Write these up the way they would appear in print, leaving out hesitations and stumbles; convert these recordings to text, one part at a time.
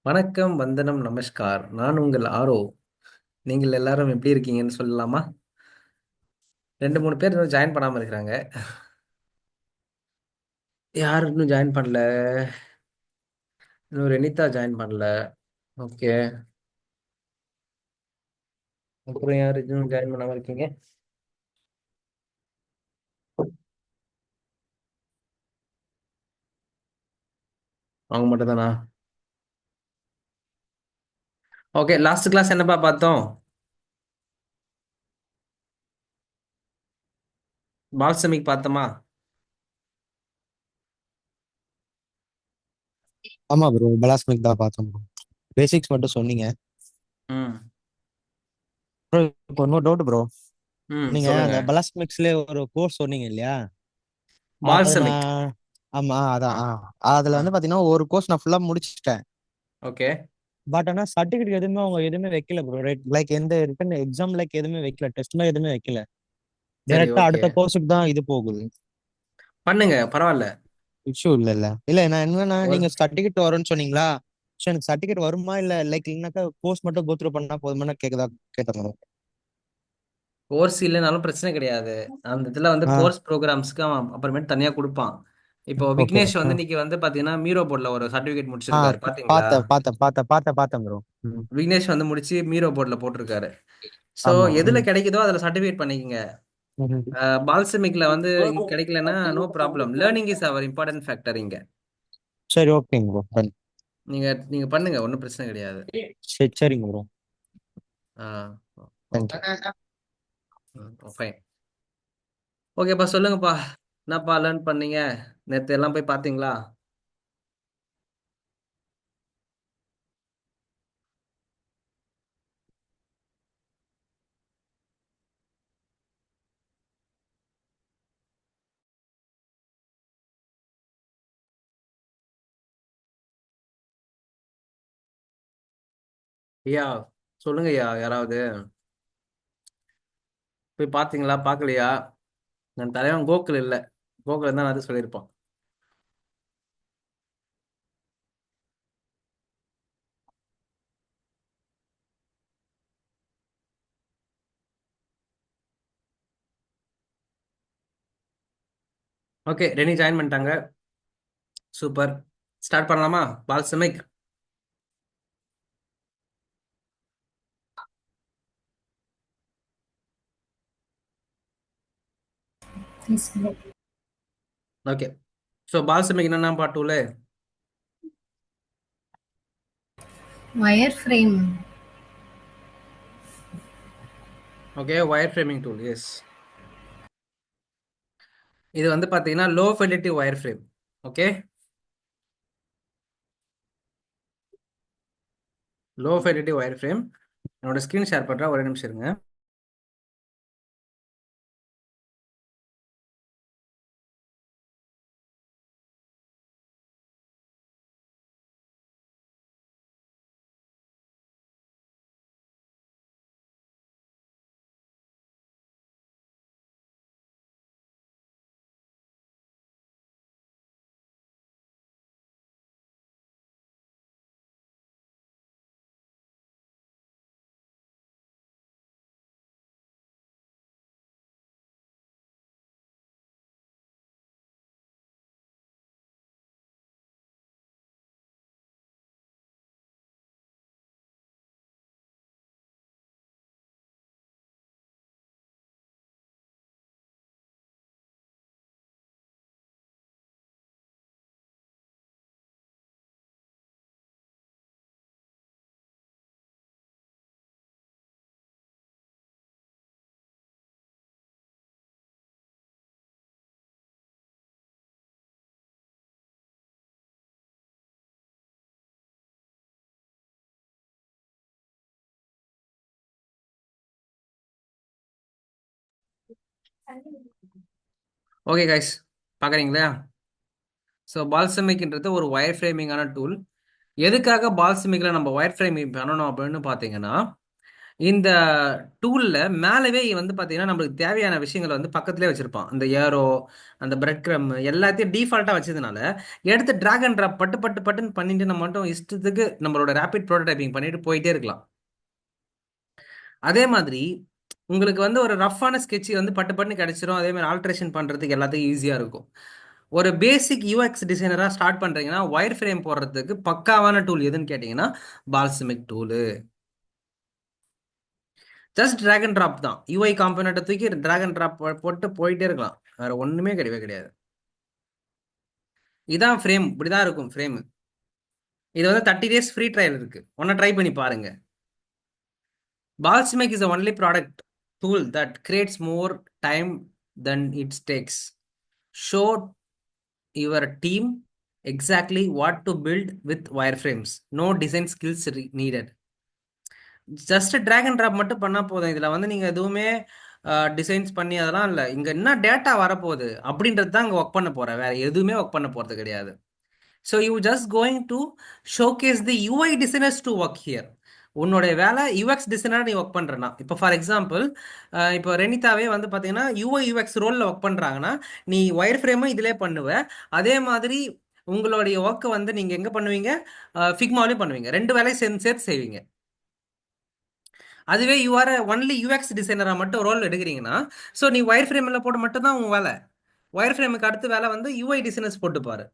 வணக்கம், வந்தனம், நமஸ்கார். நான் உங்கள் ஆரோ. நீங்கள் எல்லாரும் எப்படி இருக்கீங்கன்னு சொல்லலாமா? 2, 3 பேர் இன்னும் ஜாயின் பண்ணாம இருக்கிறாங்க. யார் இன்னும் ஜாயின் பண்ணல? இன்னும் ரெனிதா ஜாயின் பண்ணல. ஓகே. அப்புறம் யார் இன்னும் ஜாயின் பண்ணாம இருக்கீங்க? அவங்க மட்டும் தானா? ஓகே. லாஸ்ட் கிளாஸ் என்னப்பா பார்த்தோம்? பால்சமிக் பார்த்தோமா? ஆமா ப்ரோ, பலாஸ்மிக் தான் பார்த்தோம் ப்ரோ. பேசிக்ஸ் மட்டும் சொன்னீங்க. ம். ப்ரோ, இப்போ இன்னொரு டவுட் ப்ரோ. ம். நீங்க சொல்லுங்க. அந்த பலாஸ்மிக்ஸ்ல ஒரு கோர்ஸ் சொன்னீங்க இல்லையா? அது பால்சமிக். நான் ஆமா அதான் அதுல ஆ. வந்து பாத்தீங்கன்னா ஒரு கோர்ஸ் நான் ஃபுல்லா முடிச்சிட்டேன். ஓகே. பட் ஆனா சர்டிபிகேட் எதுவுமே அவங்க எதுவுமே வைக்கல ப்ரோ. லைக் எந்த ரிட்டன் எக்ஸாம் லைக் எதுவுமே வைக்கல, டெஸ்ட்லாம் எதுவுமே வைக்கல. சரி, டைரக்டா ஓகே. அடுத்த கோர்ஸுக்கு தான் இது போகுது. பண்ணுங்க, பரவாயில்ல. இஷ்யூ இல்ல நான் என்னன்னா, ஒரு நீங்க சர்டிபிகேட் வரும்னு சொன்னீங்களா? சரி, எனக்கு சர்டிபிகேட் வருமா இல்ல லைக் இல்லைனாக்கா கோர்ஸ் மட்டும் கோத்ரூ பண்ணா போதுமான கேட்டேன். கோர்ஸ் இல்லைனாலும் பிரச்சனை கிடையாது. அந்த இதில் வந்து ஆ, கோர்ஸ் ப்ரோக்ராம்ஸ்க்கு அவன் அப்புறமேட்டு தனியாக கொடுப்பான். இப்போ ஓகே. விக்னேஷ் வந்து இன்னைக்கு வந்து பார்த்தீங்கன்னா மீரோ போர்டில் ஒரு சர்டிஃபிகேட் ஆ, முடிச்சிருக்காரு, பார்த்தீங்களா? பார்த்தேன் ப்ரோ. விக்னேஷ் வந்து முடிச்சு மீரோ போர்டில் போட்டிருக்காரு. ஸோ ஆமா. எதில் கிடைக்குதோ அதில் சர்டிஃபிகேட் பண்ணிக்கங்க. ம். பால்சமிக்ல வந்து கிடைக்கலன்னா no problem. Learning is our important factor இங்க. சரி, ஓகேங்க ப்ரோ, டன். நீங்க நீங்க பண்ணுங்க, ஒன்றும் பிரச்சனை கிடையாது. சரிங்க ப்ரோ. ஆ. ஓகே. தேங்க்யூ. ஃபைன். ஓகேப்பா, சொல்லுங்கப்பா. என்னப்பா லேர்ன் பண்ணீங்க? நேற்று எல்லாம் போய் பார்த்தீங்களா? ஐயா, சொல்லுங்க ஐயா, யாராவது போய் பார்த்தீங்களா, பார்க்கலையா? என் தலைவன் கோகுல் இல்லை. கோகுல் தான் அது சொல்லியிருப்பான். ஓகே, ரெனி ஜாயின் பண்ணிட்டாங்க. சூப்பர். ஸ்டார்ட் பண்ணலாமா? Balsamiq. Yes, bro. Okay. So Balsamiq என்னென்ன பாட்டுல? Wireframe. Okay, wire framing tool, yes. இது வந்து பார்த்தீங்கன்னா low fidelity wire frame. Okay, low fidelity wire frame. என்னோட ஸ்க்ரீன் ஷேர் பண்ணுறேன், ஒரு நிமிஷம் இருங்க. ஓகே கைஸ், பார்க்குறீங்களா? ஸோ பால்சமிக்ன்றது ஒரு ஒயர் ஃப்ரேமிங்கான டூல். எதுக்காக பால்சமிக்கில் நம்ம ஒயர் ஃப்ரேமிங் பண்ணணும் அப்படின்னு பார்த்தீங்கன்னா, இந்த டூல்ல மேலவே வந்து பாத்தீங்கன்னா நம்மளுக்கு தேவையான விஷயங்களை வந்து பக்கத்துலேயே வச்சிருப்பான். அந்த ஏரோ, அந்த பிரெட் கிரம் எல்லாத்தையும் டிஃபால்ட்டா வச்சதுனால எடுத்து டிராக் அண்ட் ட்ராப் பட்டு பட்டு பட்டுன்னு பண்ணிட்டு நம்ம மட்டும் இஷ்டத்துக்கு நம்மளோட ரேபிட் ப்ரோட்டோடைப்பிங் பண்ணிட்டு போயிட்டே இருக்கலாம். அதே மாதிரி உங்களுக்கு வந்து ஒரு ரஃப்பான sketch வந்து பட்டு பட்டுன்னு கிடைச்சிரும். அதே மாதிரி ஆல்ட்ரேஷன் பண்றதுக்கு எல்லாத்துக்கும் ஈஸியா இருக்கும். ஒரு பேசிக் யூஎக்ஸ் டிசைனரா ஸ்டார்ட் பண்றீங்கன்னா ஒயர் ஃப்ரேம் போடுறதுக்கு பக்காவான டூல் எதுன்னு கேட்டீங்கன்னா Balsamiq tool. Just drag and drop தான். யூஐ காம்பனண்ட்டை தூக்கி டிராக் அண்ட் ட்ராப் போட்டு போயிட்டே இருக்கலாம். வேற ஒண்ணுமே கிடையவே கிடையாது. இதான் ஃப்ரேம், இப்படிதான் இருக்கும் ஃப்ரேம். இது வந்து 30 days ஃப்ரீ ட்ரையல் இருக்கு, ஒன்னா ட்ரை பண்ணி பாருங்க. Balsamiq is the only product tool that creates more time than it takes. Show your team exactly what to build with wireframes. No design skills needed. Just drag and drop மட்டும் பண்ணா போதும். இதுல வந்து நீங்க எதுவுமே designs பண்ணி அதெல்லாம் இல்லை. இங்க என்ன டேட்டா வரப்போகுது அப்படின்றது தான் இங்க ஒர்க் பண்ண போறேன். வேற எதுவுமே ஒர்க் பண்ண போறது கிடையாது. So you just going to showcase the UI designers to work here. உன்னுடைய வேலை யூஎக்ஸ் டிசைனர் நீ ஒர்க் பண்றனா. இப்போ ஃபார் எக்ஸாம்பிள் இப்போ ரெனிதாவே வந்து பார்த்தீங்கன்னா யூஐ யூஎக்ஸ் ரோலில் ஒர்க் பண்றாங்கன்னா நீ ஒயர் ஃப்ரேமும் இதிலே பண்ணுவ. அதே மாதிரி உங்களுடைய ஒர்க்கை வந்து நீங்க எங்க பண்ணுவீங்க? ஃபிக்மாவிலையும் பண்ணுவீங்க. ரெண்டு வேலையும் சேர்த்து செய்வீங்க. அதுவே யூஆர் ஒன்லி யூஎக்ஸ் டிசைனரா மட்டும் ரோல் எடுக்கிறீங்கன்னா ஸோ நீ ஒயர் ஃப்ரேமில் போட்டு மட்டும் தான் உன் வேலை. ஒயர் ஃப்ரேமுக்கு அடுத்த வேலை வந்து யூஐ டிசைனர்ஸ் போட்டு பாரு.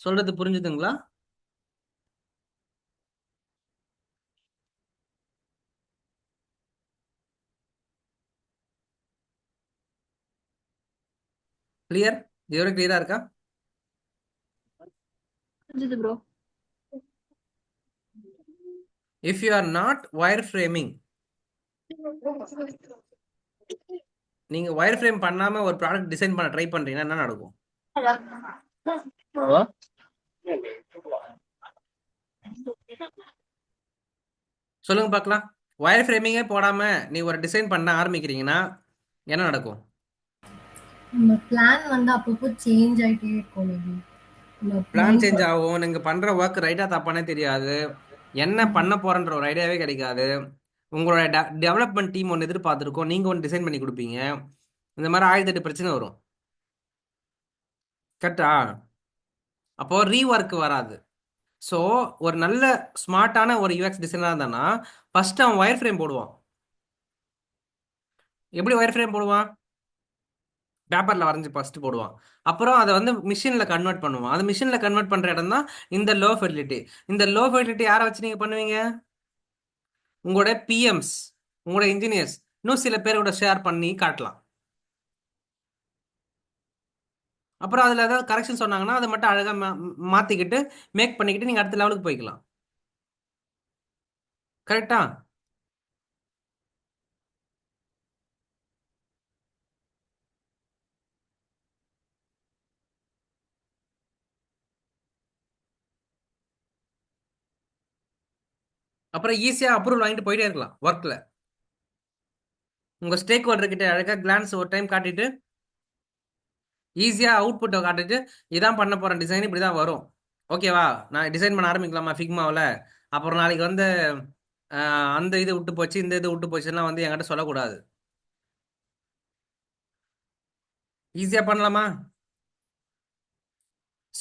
சொல்றது புரிஞ்சுதுங்களா? கிளியர்? இதுவரை கிளியரா இருக்கா? புரிஞ்சுது bro. If you are not wire framing, நீங்க ஒயர் ஃப்ரேம் பண்ணாம ஒரு ப்ராடக்ட் டிசைன் பண்ண ட்ரை பண்றீங்கன்னா என்ன நடக்கும்? சொல்லுங்க பார்க்கலாம். ஒயர் ஃப்ரேமிங்கே போடாம நீ ஒரு டிசைன் பண்ண ஆரம்பிக்கிறீங்கன்னா என்ன நடக்கும்? நம்ம பிளான் வந்து அப்பப்போ சேஞ்ச் ஆயிட்டே இருக்கும். மேபி நம்ம பிளான் பிளான் சேஞ்ச் ஆகும். நீங்க பண்ற ஒர்க் ரைட்டா தப்பானே தெரியாது. என்ன பண்ண போறன்ற ஒரு ஐடியாவே கிடைக்காது. உங்களோட டெவலப்மெண்ட் டீம் ஒன்று எதிர்பார்த்துருக்கோம், நீங்க ஒன்று டிசைன் பண்ணி கொடுப்பீங்க. இந்த மாதிரி 1008 பிரச்சனை வரும். கரெக்டா? அப்போ ரீஒர்க் வராது. ஸோ ஒரு நல்ல ஸ்மார்ட்டான ஒரு யூஎக்ஸ் டிசைனராக இருந்தானா ஃபர்ஸ்ட் அவன் ஒயர் ஃப்ரேம் போடுவான். எப்படி ஒயர் ஃப்ரேம் போடுவான்? பேப்பரில் வரைஞ்சி ஃபர்ஸ்ட் போடுவான். அப்புறம் அதை வந்து மிஷினில் கன்வெர்ட் பண்ணுவான். அது மிஷினில் கன்வெர்ட் பண்ணுற இடம் தான் இந்த லோ ஃபெர்டிலிட்டி. இந்த லோ ஃபெர்டிலிட்டி யாரை வச்சு நீங்கள் பண்ணுவீங்க? உங்களோட பிஎம்ஸ், உங்களோட இன்ஜினியர்ஸ், இன்னும் சில பேர் கூட ஷேர் பண்ணி காட்டலாம். அப்புறம் அதில் ஏதாவது கரெக்ஷன் சொன்னாங்கன்னா அதை மட்டும் அழகாக மாற்றிக்கிட்டு மேக் பண்ணிக்கிட்டு நீங்கள் அடுத்த லெவலுக்கு போய்க்கலாம். கரெக்டா? அப்புறம் ஈஸியாக அப்ரூவல் வாங்கிட்டு போயிட்டே இருக்கலாம் ஒர்க்கில். உங்கள் ஸ்டேக் ஹோல்டர் கிட்ட அழகாக கிளான்ஸ் ஒரு டைம் காட்டிட்டு ஈஸியாக அவுட்புட்டை காட்டிட்டு இதான் பண்ண போகிற டிசைன் இப்படி தான் வரும், ஓகேவா, நான் டிசைன் பண்ண ஆரம்பிக்கலாமா ஃபிக்மாவில். அப்புறம் நாளைக்கு வந்து அந்த இது விட்டு போச்சு இந்த இது விட்டு போச்சுன்னா வந்து என்கிட்ட சொல்லக்கூடாது. ஈஸியாக பண்ணலாமா?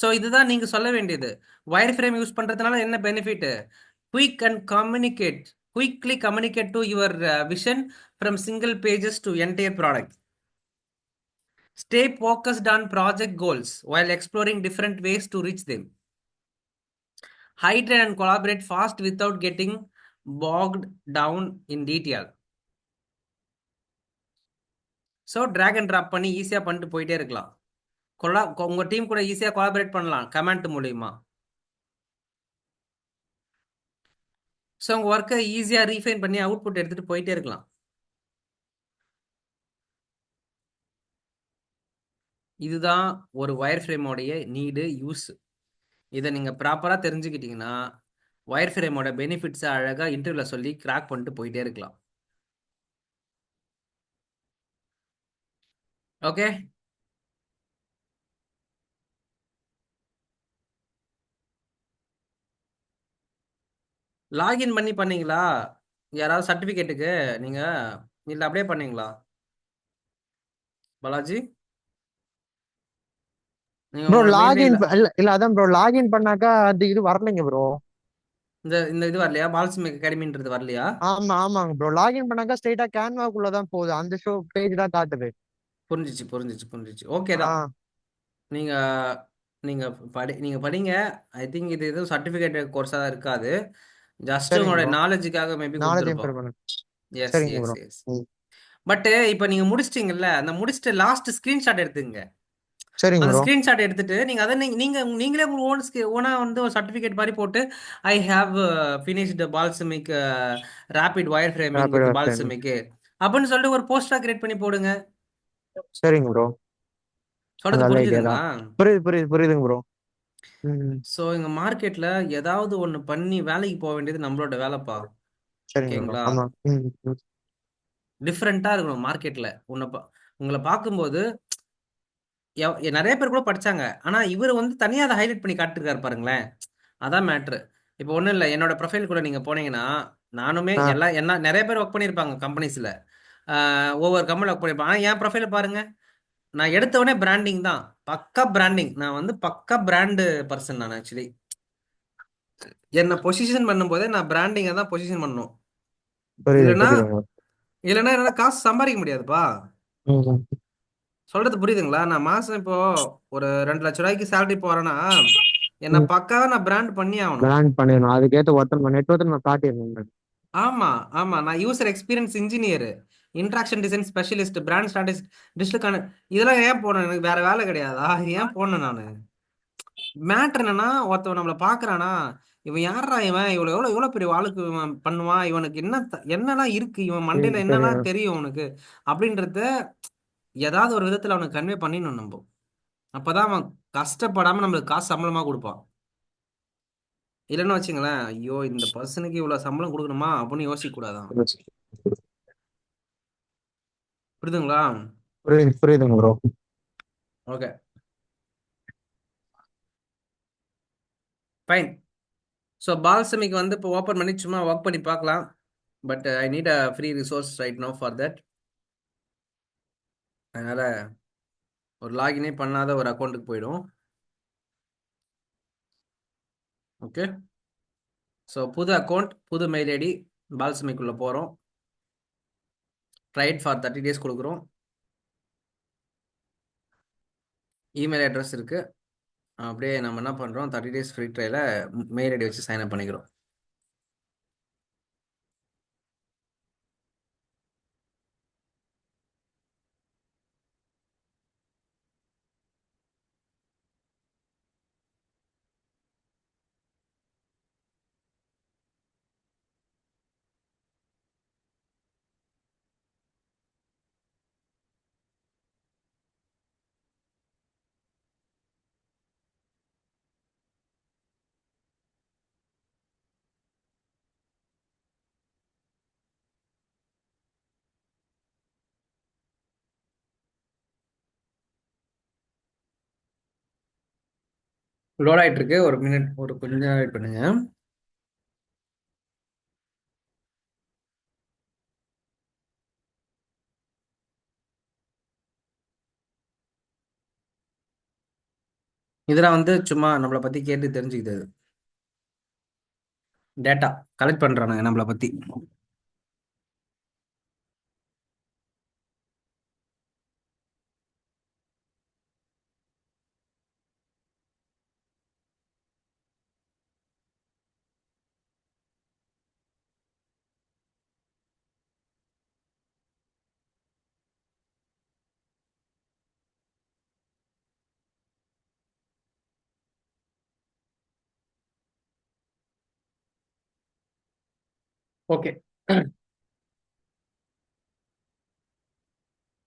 ஸோ இதுதான் நீங்கள் சொல்ல வேண்டியது. ஒயர் ஃப்ரேம் யூஸ் பண்ணுறதுனால என்ன benefit? Quick and communicate, quickly communicate to your vision from single pages to entire product. Stay focused on project goals while exploring different ways to reach them. Hydrate and collaborate fast without getting bogged down in detail. So drag and drop பண்ணி ஈஸியாக பண்ணிட்டு போயிட்டே இருக்கலாம். உங்கள் team கூட ஈஸியாக collaborate பண்ணலாம் comment மூலியமா. ஸோ உங்கள் ஒர்க்கை ஈஸியாக ரீஃபைன் பண்ணி அவுட்புட் எடுத்துகிட்டு போயிட்டே இருக்கலாம். இதுதான் ஒரு ஒயர் ஃப்ரேமோடைய நீடு யூஸ். இதை நீங்கள் ப்ராப்பராக தெரிஞ்சுக்கிட்டீங்கன்னா ஒயர் ஃப்ரேமோட பெனிஃபிட்ஸை அழகாக இன்டர்வியூவில் சொல்லி கிராக் பண்ணிட்டு போயிட்டே இருக்கலாம். ஓகே. லாகின் பண்ணி பண்ணீங்களா? யாராவது சர்டிபிகேட்டுக்கு நீங்க இல்ல அப்படியே பண்ணீங்களா பாலாஜி? நீங்க ப்ரோ உங்களோட மெயில்ல லாகின் இல்ல இல்ல இல்ல அதான் ப்ரோ லாகின் பண்ணாக்கா அது இது வரலைங்க ப்ரோ. இந்த இந்த இது வரலையா? பால்ஸ்மிக் அகாடமின்றது வரலையா? ஆமாங்க ப்ரோ, லாகின் பண்ணாக்கா ஸ்ட்ரைட்டா கேன்வாக்குள்ள தான் போகுது, அந்த ஷோ பேஜ் தான் காட்டுது. புரிஞ்சிச்சு. ஓகே தான். ஆ நீங்க நீங்க நீங்க படிங்க. ஐ திங்க் இது எதுவும் சர்டிபிகேட் கோர்ஸா இருக்காது. ஜஸ்ட் சரிங்க உங்களோட ப்ரோ, நாலேஜுக்காக மேபி நாலேஜ் கொடுத்துருப்போம். இம்ப்ரூவ் பண்ணு. எஸ் சரிங்க எஸ் ப்ரோ. எஸ் ம். பட் இப்போ நீங்க முடிச்சிட்டீங்கல்ல, அந்த முடிச்சிட்டு லாஸ்ட் ஸ்கிரீன்ஷாட் எடுத்துங்க. சரிங்க அந்த ப்ரோ. ஸ்கிரீன்ஷாட் எடுத்துட்டு நீங்க அதை நீங்களே உங்க ஓனா வந்து ஒரு சர்டிபிகேட் மாதிரி போட்டு I have finished Balsamiq rapid wire framing rapid with time. Balsamiq அப்படின்னு சொல்லிட்டு ஒரு போஸ்டா கிரியேட் பண்ணி போடுங்க. சரிங்க ப்ரோ, அது சொல்றது நல்ல ஐடியா புரிஞ்சுதுங்களா? தான். புரியுதுங்க ப்ரோ. ம். ஸோ எங்க மார்க்கெட்ல ஏதாவது ஒண்ணு பண்ணி வேலைக்கு போக வேண்டியது நம்மளோட வேலைப்பா. சரிங்க ப்ரோ. ஓகேங்களா? ஆமா. ம். ம். டிஃப்ரெண்டா இருக்கணும் மார்க்கெட்ல. உங்களை பார்க்கும்போது நிறைய பேர் கூட படிச்சாங்க. ஆனா இவர் வந்து தனியா அதை ஹைலைட் பண்ணி காட்டிருக்காரு பாருங்களேன். அதான் மேட்ரு. இப்போ ஒண்ணும் இல்லை, என்னோட ப்ரொஃபைல் கூட நீங்க போனீங்கன்னா நானுமே ஆ எல்லாம் என்ன நிறைய பேர் ஒர்க் பண்ணியிருப்பாங்க கம்பெனிஸ்ல. ஒவ்வொரு கம்பெனியில் ஒர்க் பண்ணியிருப்பாங்க. ஆனால் என் ப்ரொஃபைல பாருங்க, நான் எடுத்தவொடனே பிராண்டிங் தான். பக்கா பிராண்டிங். நான் வந்து பக்கா பிராண்டு பர்சன். நான் ஆக்சுவலி என்ன பொசிஷன் பண்ணும்போதே நான் பிராண்டிங்கை தான் பொசிஷன் பண்ணணும். இல்லைன்னா புரியுதுங்க. இல்லைன்னா என்னால காசு சம்பாதிக்க முடியாதுப்பா. ம். ம். சொல்றது புரியுதுங்களா? நான் மாசம் இப்போ ஒரு 2 லட்ச ரூபாய்க்கு சேலரி போறேன்னா என்ன ம். பக்காவா நான் பிராண்ட் பண்ணி ஆகணும். பிளான் பண்ணிடணும், அதுக்கேற்ற ஒருத்தன் நெட்ஒர்க் நம்ம காட்டிடணும். ஆமா ஆமா, நான் user experience engineer, interaction design specialist, brand strategist, digital. இதெல்லாம் ஏன் போனேன்? எனக்கு வேற வேலை கிடையாதா? இது ஏன் போனேன் நானு? மேட்ரு என்னன்னா, ஒருத்தவன் நம்மள பாக்குறானா, இவன் யாரா, இவன் இவ்வளவு எவ்வளவு எவ்வளவு பெரிய ஆளுக்கு இவன் பண்ணுவான், இவனுக்கு என்னெல்லாம் இருக்கு, இவன் மண்டையில என்னெல்லாம் தெரியும். தெரியும் உனக்கு அப்படின்றத ஏதாவது ஒரு விதத்துல அவனுக்கு கன்வே பண்ணிடணும் நம்ம. அப்பதான் அவன் கஷ்டப்படாம நம்மளுக்கு காசு சம்பளமா கொடுப்பான். இல்லைன்னு வச்சுங்களேன், ஐயோ இந்த பர்சனுக்கு இவ்வளவு சம்பளம் கொடுக்கணுமா அப்படின்னு யோசிக்க கூடாதான். புரியுதுங்களா? புரியுதுங்க bro. Okay, fine. So Balsamiq வந்து இப்போ ஓப்பன் பண்ணி சும்மா ஒர்க் பண்ணி பார்க்கலாம். But I need a free resource right no for that. அதனால ஒரு லாகினே பண்ணாத ஒரு அக்கௌண்ட்டுக்கு போயிடும். ஓகே, ஸோ புது அக்கௌண்ட், புது மெயில் ஐடி, பால்சமிக்குள்ளே போகிறோம். ட்ரைட் ஃபார் 30 days கொடுக்குறோம். இமெயில் அட்ரஸ் இருக்குது. அப்படியே நம்ம என்ன பண்ணுறோம், 30 days free trial mail ID வச்சு சைன் அப் பண்ணிக்கிறோம். லோட் ஆகிட்டு இருக்கு, ஒரு மினிட், ஒரு கொஞ்சம் நேரம் வெயிட் பண்ணுங்க. இதெல்லாம் வந்து சும்மா நம்மளை பற்றி கேட்டு தெரிஞ்சுக்கிட்டது. டேட்டா கலெக்ட் பண்ணுறானுங்க நம்மளை பற்றி. ஓகே,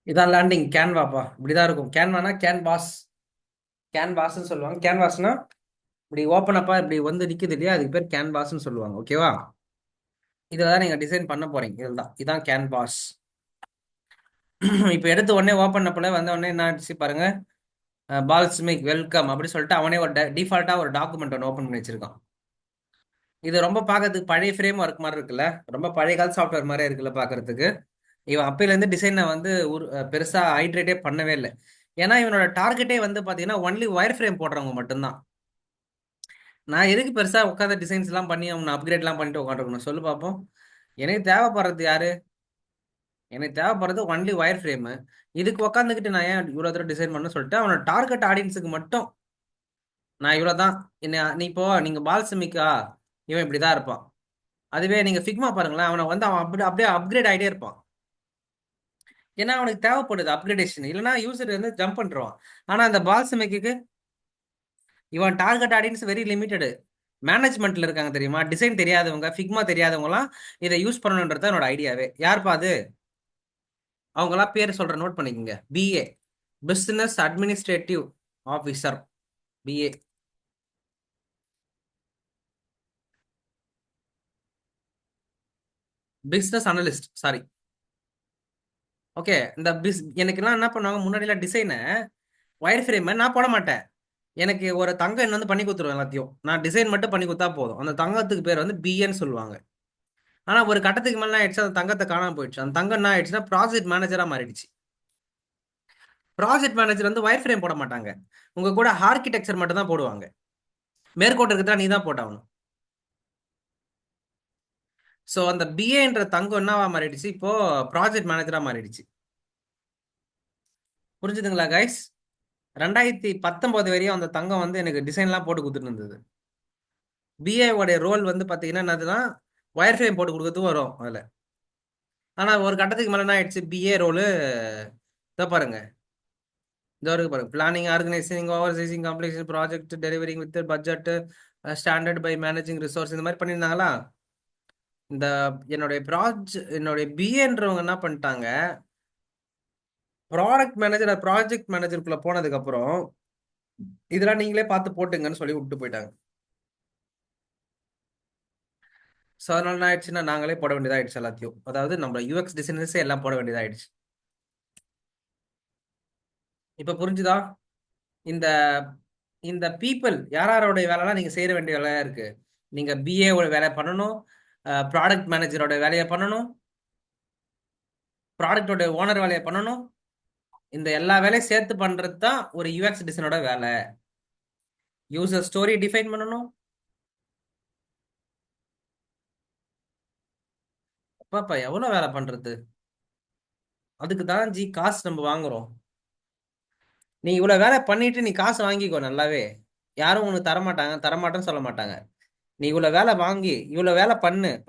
இதான் லேண்டிங் கேன்வாப்பா. இப்படிதான் இருக்கும். கேன்வானா கேன்வாஸ், கேன்வாஸ்ன்னு சொல்லுவாங்க. கேன்வாஸ்னா இப்படி ஓப்பன் அப்பா இப்படி வந்து நிக்குது இல்லையா, அதுக்கு பேர் கேன்வாஸ்ன்னு சொல்லுவாங்க. ஓகேவா? இதில் தான் நீங்கள் டிசைன் பண்ண போறீங்க. இதான் கேன்வாஸ். இப்போ எடுத்து உடனே ஓப்பன் அப்பல வந்த உடனே என்ன ஆச்சு பாருங்க, பால்ஸ்மிக் வெல்கம் அப்படி சொல்லிட்டு அவனே ஒரு டிஃபால்ட்டா ஒரு டாக்குமெண்ட் ஒன்று ஓப்பன் பண்ணி வச்சிருக்கான். இது ரொம்ப பார்க்கறதுக்கு பழைய ஃப்ரேம் ஒர்க் மாதிரி இருக்குல்ல, ரொம்ப பழைய கால சாஃப்ட்வேர் மாதிரியே இருக்குல்ல பார்க்கறதுக்கு. இவன் அப்பையிலேருந்து டிசைனை வந்து பெருசா ஹைட்ரேட்டே பண்ணவே இல்லை. ஏன்னா இவனோட டார்கெட்டே வந்து பார்த்தீங்கன்னா ஒன்லி ஒயர் ஃப்ரேம் போடுறவங்க மட்டும்தான். நான் எதுக்கு பெருசா உட்காந்து டிசைன்ஸ் எல்லாம் பண்ணி அவனை அப்கிரேட்லாம் பண்ணிட்டு உட்காந்துருக்கணும் சொல்லு பார்ப்போம். எனக்கு தேவைப்படுறது யாரு? எனக்கு தேவைப்படுறது ஒன்லி ஒயர் ஃப்ரேமு. இதுக்கு உட்காந்துக்கிட்டு நான் ஏன் இவ்வளோ தூரம் டிசைன் பண்ண சொல்லிட்டு அவனோட டார்கெட் ஆடியன்ஸுக்கு மட்டும் நான் இவ்வளோதான். என்ன நீ இப்போ நீங்க பால் சிமிக்கா, இவன் இப்படிதான் இருப்பான். அதுவே நீங்க ஃபிக்மா பாருங்களேன், அவனை வந்து அவன் அப்படியே அப்கிரேட் ஆகிட்டே இருப்பான். ஏன்னா அவனுக்கு தேவைப்படுது அப்கிரேடேஷன், இல்லைன்னா யூசர் வந்து ஜம்ப் பண்ணிடுவான். ஆனா அந்த பால் சிமிக்கு இவன் டார்கெட் ஆடியன்ஸ் வெரி லிமிட்டடு. மேனேஜ்மெண்ட்ல இருக்காங்க தெரியுமா, டிசைன் தெரியாதவங்க, ஃபிக்மா தெரியாதவங்கலாம் இதை யூஸ் பண்ணணுன்றது என்னோட ஐடியாவே. யாருப்பா அது? அவங்களாம் பேர் சொல்ற, நோட் பண்ணிக்கோங்க. BA, business administrative officer, BA. Business analyst, sorry. Okay, இந்த எனக்குலாம் என்ன பண்ணுவாங்க முன்னாடிலாம் டிசைனை ஒயர் ஃப்ரேமை நான் போட மாட்டேன். எனக்கு ஒரு தங்கம் என்ன வந்து பண்ணி கொடுத்துருவேன் எல்லாத்தையும். நான் டிசைன் மட்டும் பண்ணி கொடுத்தா போதும். அந்த தங்கத்துக்கு பேர் வந்து பிஏன்னு சொல்லுவாங்க. ஆனா ஒரு கட்டத்துக்கு மேல என்ன ஆயிடுச்சு, அந்த தங்கத்தை காணாம போயிடுச்சு. அந்த தங்கம் என்ன ஆயிடுச்சுன்னா ப்ராஜெக்ட் மேனேஜரா மாறிடுச்சு. ப்ராஜெக்ட் மேனேஜர் வந்து ஒயர் ஃப்ரேம் போட மாட்டாங்க, உங்க கூட ஆர்கிடெக்சர் மட்டும் தான் போடுவாங்க. மேற்கோட்டு இருக்கிறதா நீ தான் போட்டாகணும். ஸோ அந்த பிஏன்ற தங்கம் என்னவா மாறிடுச்சு, இப்போ ப்ராஜெக்ட் மேனேஜரா மாறிடுச்சு. புரிஞ்சுதுங்களா கைஸ்? 2019 வரையும் அந்த தங்கம் வந்து எனக்கு டிசைன்லாம் போட்டு கொடுத்துட்டு இருந்தது. பிஏவோடைய ரோல் வந்து பார்த்தீங்கன்னா என்னதுன்னா ஒயர் ஃப்ரேம் போட்டு கொடுக்கறதும் வரும் அதில். ஆனால் ஒரு கட்டத்துக்கு மேலே என்ன ஆயிடுச்சு, பிஏ ரோலு இதை பாருங்க, இந்த வரைக்கும் பாருங்க, planning, organising, overseeing, completion, project delivering with budget, standard by managing resource, இந்த மாதிரி பண்ணியிருந்தாங்களா. இந்த என்னுடைய பிஏன்றவங்க என்ன பண்ணிட்டாங்க, ப்ராடக்ட் மேனேஜர் ப்ராஜெக்ட் மேனேஜருக்குள்ள போனதுக்கு அப்புறம் இதெல்லாம் நீங்களே பார்த்து போட்டுங்கன்னு சொல்லி விட்டு போயிட்டாங்க. ஸோ அதனால என்ன ஆயிடுச்சுன்னா நாங்களே போட வேண்டியதாயிடுச்சு எல்லாத்தையும். அதாவது நம்ம யூஎக்ஸ் டிசைனர்ஸே எல்லாம் போட வேண்டியதாயிடுச்சு. இப்ப புரிஞ்சுதா? இந்த இந்த பீப்புள் யாரோடைய வேலைலாம் நீங்க செய்ய வேண்டிய வேலையா இருக்கு. நீங்க பிஏவோட வேலை பண்ணணும், ப்ராடக்ட் மேனேஜரோட வேலையை பண்ணணும், ப்ராடக்டோட ஓனர் வேலையை பண்ணணும். இந்த எல்லா வேலையும் சேர்த்து பண்றது தான் ஒரு யூஎக்ஸ் டிசைனோட வேலை. யூசர் ஸ்டோரி டிஃபைன் பண்ணணும். அப்பாப்பா எவ்வளவு வேலை பண்றது. அதுக்கு தான் ஜி காசு நம்ம வாங்குறோம். நீ இவ்வளவு வேலை பண்ணிட்டு நீ காசு வாங்கிக்கோ நல்லாவே. யாரும் உனக்கு தரமாட்டாங்க, தரமாட்டேன்னு சொல்ல மாட்டாங்க. நீ இவ்வளவு வேலை வாங்கி இவ்வளவு வேலை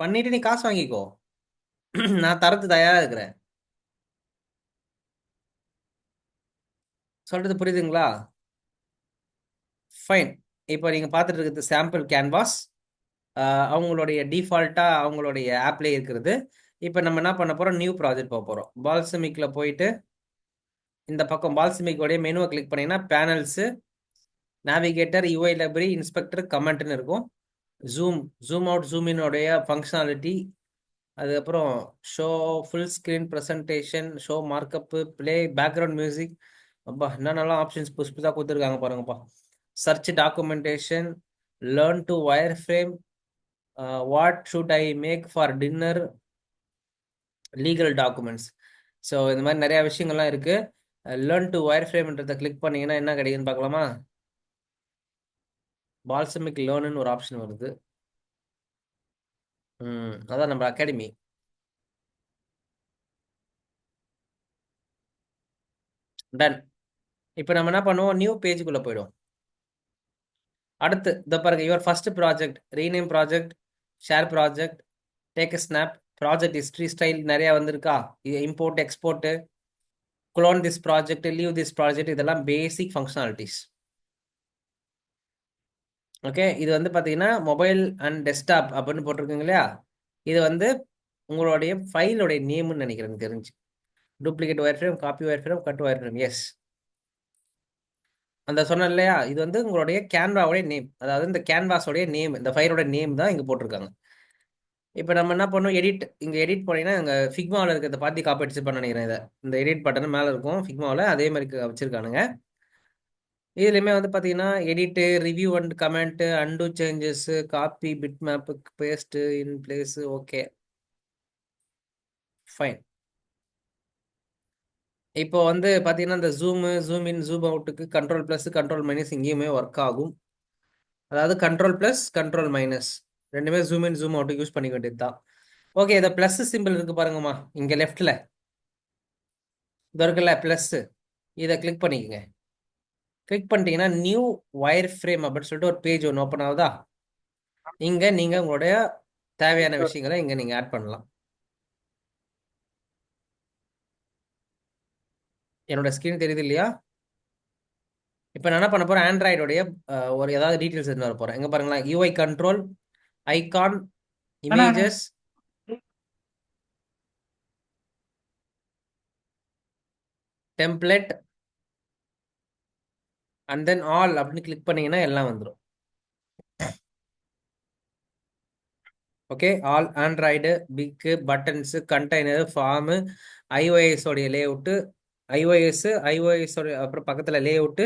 பண்ணிட்டு நீ காசு வாங்கிக்கோ. நான் தரத்து தயாரா இருக்கிறேன். சொல்றது புரியுதுங்களா? ஃபைன். இப்போ நீங்க பார்த்துட்டு இருக்கிறது சாம்பிள் கேன்வாஸ், அவங்களுடைய டிஃபால்ட்டா அவங்களுடைய ஆப்லேயே இருக்கிறது. இப்போ நம்ம என்ன பண்ண போறோம், நியூ ப்ராஜெக்ட் போக போறோம். பால்சமிக்ல போயிட்டு இந்த பக்கம் பால்சமிக்கோடைய மெனுவை கிளிக் பண்ணீங்கன்னா panels, navigator, UI library, inspector, கமெண்ட்னு இருக்கும். ஜூம் அவுட், ஜூம் இன்னோடைய ஃபங்க்ஷனாலிட்டி, அதுக்கப்புறம் show full screen presentation, show markup, play background music. அப்பா என்னென்னலாம் ஆப்ஷன்ஸ் புதுசு புதுசாக கொடுத்துருக்காங்க பாருங்கப்பா. Search documentation, learn to wireframe, what should I make for dinner, legal documents. So இந்த மாதிரி நிறைய விஷயங்கள்லாம் இருக்கு. லேர்ன் டு ஒயர் ஃப்ரேம்ன்றதை கிளிக் பண்ணீங்கன்னா என்ன கிடைக்குதுன்னு பார்க்கலாமா. பால்சமிக் லேர்னுன்னு ஒரு ஆப்ஷன் வருது. அதான் நம்ம அகாடமி. டன். இப்போ நம்ம என்ன பண்ணுவோம், நியூ பேஜுக்குள்ள போயிடும். அடுத்து இந்த பாருங்க, your first project, rename project, share project, take snap, project history style நிறைய வந்திருக்கா. இது import, export, clone this project, leave this project, இதெல்லாம் பேசிக் ஃபங்க்ஷனாலிட்டிஸ். ஓகே, இது வந்து பார்த்தீங்கன்னா மொபைல் அண்ட் டெஸ்க்டாப் அப்படின்னு போட்டிருக்குங்க இல்லையா. இது வந்து உங்களுடைய ஃபைலோடைய நேம்னு நினைக்கிறேன் தெரிஞ்சு. Duplicate wire frame, copy wire frame, cut wire frame. Yes, அந்த சொன்னேன் இல்லையா, இது வந்து உங்களுடைய கேன்வாவோடைய நேம். அதாவது இந்த கேன்வாஸோடைய நேம், இந்த ஃபைலோட நேம் தான் இங்கே போட்டிருக்காங்க. இப்போ நம்ம என்ன பண்ணோம், இங்கே எடிட் போனீங்கன்னா இங்கே ஃபிக்மாவில் இருக்கிறத பார்த்து காப்பி அடிச்சு பண்ண நினைக்கிறேன். இதை இந்த எடிட் பட்டன் மேலே இருக்கும் ஃபிக்மாவில், அதே மாதிரி வச்சிருக்கானுங்க. இதுலையுமே வந்து பார்த்தீங்கன்னா edit, review and comment, undo changes, copy, bitmap, paste in place. Okay fine. இப்போ வந்து பார்த்தீங்கன்னா இந்த ஜூம் இன், ஜூம் அவுட்டுக்கு கண்ட்ரோல் ப்ளஸ், கண்ட்ரோல் மைனஸ் இங்கேயுமே ஒர்க் ஆகும். அதாவது கண்ட்ரோல் ப்ளஸ், கண்ட்ரோல் மைனஸ் ரெண்டுமே ஜூம் இன், ஜூம் அவுட்டுக்கு யூஸ் பண்ணிக்க வேண்டியது தான். ஓகே, இதை ப்ளஸ் சிம்பிள் இருக்கு பாருங்கம்மா, இங்கே லெஃப்டில் இது இருக்குல்ல ப்ளஸ், இதை கிளிக் பண்ணிக்கங்க. கிளிக் பண்ணிட்டீங்கன்னா நியூ ஒயர் ஃப்ரேம் அப்படின்னு சொல்லிட்டு ஒரு பேஜ் ஒன்று ஓப்பன் ஆகுதா? இங்கே நீங்கள் உங்களுடைய தேவையான விஷயங்களை இங்கே நீங்கள் ஆட் பண்ணலாம். என்னோட ஸ்க்ரீன் தெரியுது இல்லையா? இப்போ நான் என்ன பண்ண போகிறேன், ஆண்ட்ராய்டோடைய ஒரு ஏதாவது டீட்டெயில்ஸ் எடுத்து வர போகிறேன். எங்கே பாருங்களா, UI control, icon, images, template and then all அப்படின்னு கிளிக் பண்ணீங்கன்னா எல்லாம் வந்துடும். ஓகே, ஆல் ஆண்ட்ராய்டு, பிக்கு, பட்டன்ஸு, கண்டெய்னர், ஃபார்மு, ஐஓஎஸ் உடைய லே அவுட்டு, ஐஓஎஸ் அப்புறம் பக்கத்தில் லே அவுட்டு,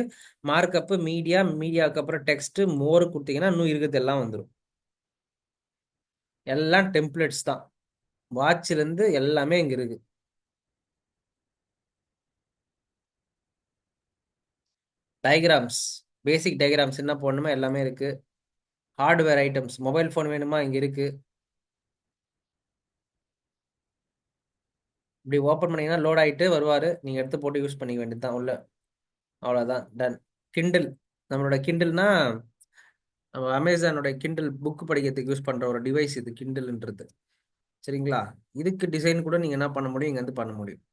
மார்க்கப்பு, மீடியாவுக்கு அப்புறம் டெக்ஸ்ட், மோர் கொடுத்தீங்கன்னா இன்னும் இருக்கிறது எல்லாம் வந்துடும். எல்லாம் டெம்ப்ளேட்ஸ் தான். வாட்ச்லேருந்து எல்லாமே இங்கே இருக்கு. டயக்ராம்ஸ், பேசிக் டயக்ராம்ஸ் என்ன போடணுமோ எல்லாமே இருக்கு. ஹார்ட்வேர் ஐட்டம்ஸ், மொபைல் ஃபோன் வேணுமா இங்கே இருக்கு. இப்படி ஓப்பன் பண்ணீங்கன்னா லோட் ஆகிட்டு வருவார், நீங்கள் எடுத்து போட்டு யூஸ் பண்ணிக்க வேண்டியது தான் உள்ள. அவ்வளோதான், டன். கிண்டில், நம்மளோட கிண்டில்னா நம்ம அமேசானோட கிண்டில் புக் படிக்கிறதுக்கு யூஸ் பண்ணுற ஒரு டிவைஸ் இது கிண்டில்ன்றது. சரிங்களா? இதுக்கு டிசைன் கூட நீங்கள் என்ன பண்ண முடியும், இங்கே வந்து பண்ண முடியும்.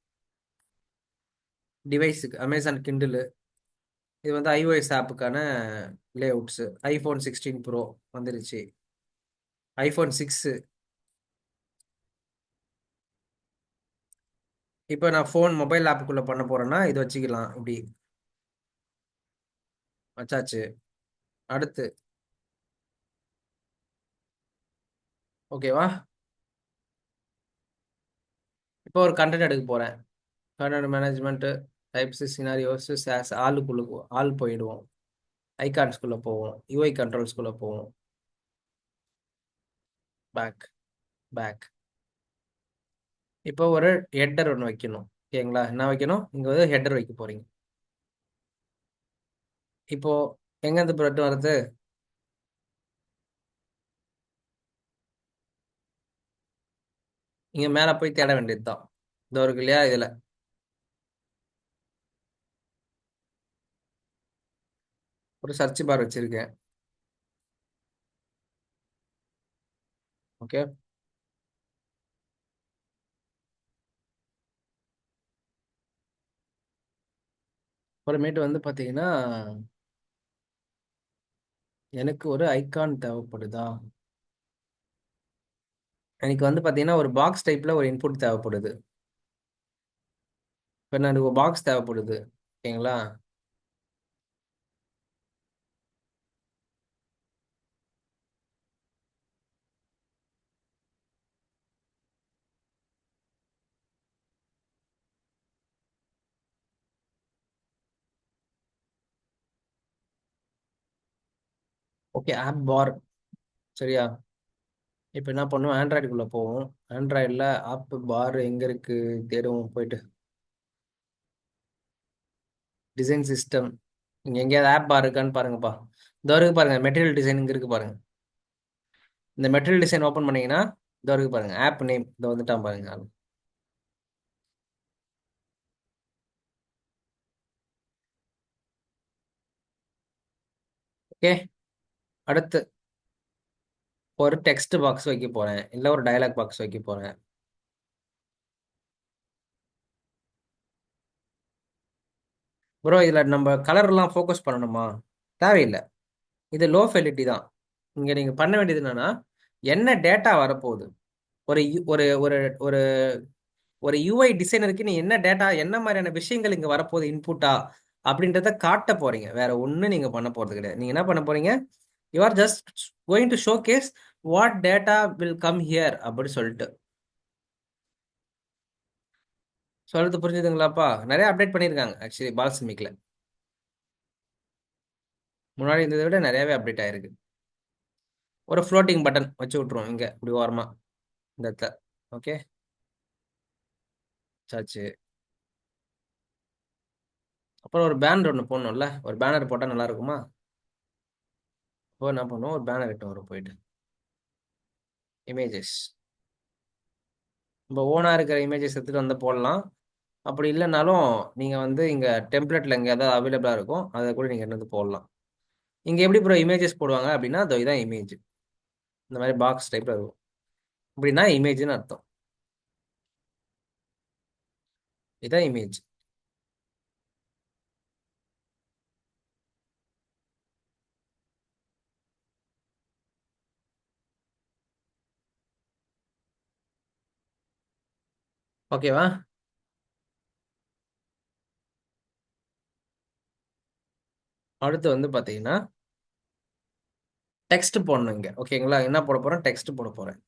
டிவைஸுக்கு அமேசான் கிண்டில், இது வந்து iOS ஆப்புக்கான லே அவுட்ஸு. ஐஃபோன் 16 ப்ரோ வந்துருச்சு, ஐஃபோன் 6. இப்போ நான் ஃபோன் மொபைல் ஆப்புக்குள்ளே பண்ண போகிறேன்னா இது வச்சுக்கலாம். இப்படி வச்சாச்சு. அடுத்து ஓகேவா? இப்போ ஒரு கண்டென்ட் எடுக்க போகிறேன். கண்டென்ட் மேனேஜ்மெண்ட்டு, டைப்ஸ், சினாரியோஸ், சாஸ், ஆள் போயிடுவோம். ஐகான்ஸ்குள்ளே போவோம், யூஐ கண்ட்ரோல்ஸ்குள்ளே போவோம். Back back. இப்போ ஒரு ஹெட்டர் ஒன்று வைக்கணும். ஓகேங்களா? என்ன வைக்கணும், இங்கே வந்து ஹெட்டர் வைக்க போகிறீங்க. இப்போ எங்கேருந்து ப்ரெட் வருது? இங்கே மேலே போய் தேட வேண்டியது தான். இந்த இருக்கு இல்லையா, இதில் ஒரு சர்ச் பார் வச்சுருக்கேன். ஓகே, அப்புறமேட்டு வந்து பார்த்தீங்கன்னா எனக்கு ஒரு ஐகான் தேவைப்படுதா? எனக்கு வந்து பார்த்தீங்கன்னா ஒரு பாக்ஸ் டைப்பில் ஒரு இன்புட் தேவைப்படுது. இப்போ எனக்கு ஒரு பாக்ஸ் தேவைப்படுது. ஓகேங்களா? ஓகே, ஆப் பார். சரியா? இப்போ என்ன பண்ணுவோம், ஆண்ட்ராய்டுக்குள்ளே போவோம். ஆண்ட்ராய்டில் ஆப் பார் எங்கே இருக்குது தேடுவோம் போயிட்டு. டிசைன் சிஸ்டம், இங்கே எங்கேயாவது ஆப் பார் இருக்கான்னு பாருங்கப்பா. இதோ இருக்கு பாருங்க, மெட்டீரியல் டிசைன் இங்கே இருக்கு பாருங்க. இந்த மெட்டீரியல் டிசைன் ஓப்பன் பண்ணீங்கன்னா இதோ இருக்கு பாருங்க, ஆப் நேம் இதோ வந்துட்டான் பாருங்க. ஓகே, அடுத்து ஒரு டெக்ஸ்ட் பாக்ஸ் வைக்க போறேன், இல்லை ஒரு டயலாக் பாக்ஸ் வைக்க போறேன். ப்ரோ இதில் நம்ம கலர்லாம் ஃபோக்கஸ் பண்ணணுமா? தேவையில்லை, இது லோ ஃபெலிட்டி தான். இங்கே நீங்கள் பண்ண வேண்டியது என்னன்னா, என்ன டேட்டா வரப்போகுது, ஒரு ஒரு ஒரு ஒரு ஒரு யூஐ டிசைனருக்கு நீ என்ன டேட்டா, என்ன மாதிரியான விஷயங்கள் இங்கே வரப்போகுது இன்புட்டா அப்படின்றத காட்ட போறீங்க. வேற ஒன்றும் நீங்கள் பண்ண போகிறது கிடையாது. நீங்கள் என்ன பண்ண போறீங்க, you are just going to showcase what data will come here அப்படின்னு சொல்லிட்டு. சொல்றது புரிஞ்சுதுங்களாப்பா? நிறைய அப்டேட் பண்ணியிருக்காங்க ஆக்சுவலி பால்சமிக்ல. முன்னாடி இருந்ததை விட நிறையவே அப்டேட் ஆயிருக்கு. ஒரு ஃப்ளோட்டிங் பட்டன் வச்சு விட்ருவோம் இங்க இப்படி ஓரமா இந்த இடத்துல. ஓகே சாச்சு. அப்புறம் ஒரு பேனர் ஒன்று போடணும்ல, ஒரு பேனர் போட்டால் நல்லா இருக்குமா? இப்போ என்ன பண்ணுவோம், ஒரு பேனர் கிட்ட வரும், போயிட்டு இமேஜஸ், நம்ம ஓனாக இருக்கிற இமேஜஸ் எடுத்துகிட்டு வந்து போடலாம். அப்படி இல்லைனாலும் நீங்கள் வந்து இங்கே டெம்ப்ளேட்டில் இங்கே ஏதாவது அவைலபிளாக இருக்கும், அதை கூட நீங்கள் எடுத்து போடலாம். இங்கே எப்படி ப்ரோ இமேஜஸ் போடுவாங்க அப்படின்னா, அதோ இதான் இமேஜ், இந்த மாதிரி பாக்ஸ் டைப்பில் இருக்கும். இப்படின்னா இமேஜ்னு அர்த்தம். இதான் இமேஜ். ஓகேவா? அடுத்து வந்து பார்த்தீங்கன்னா டெக்ஸ்ட் போடணும் இங்கே. ஓகேங்களா? என்ன போட போகிறேன், டெக்ஸ்ட் போட போகிறேன்.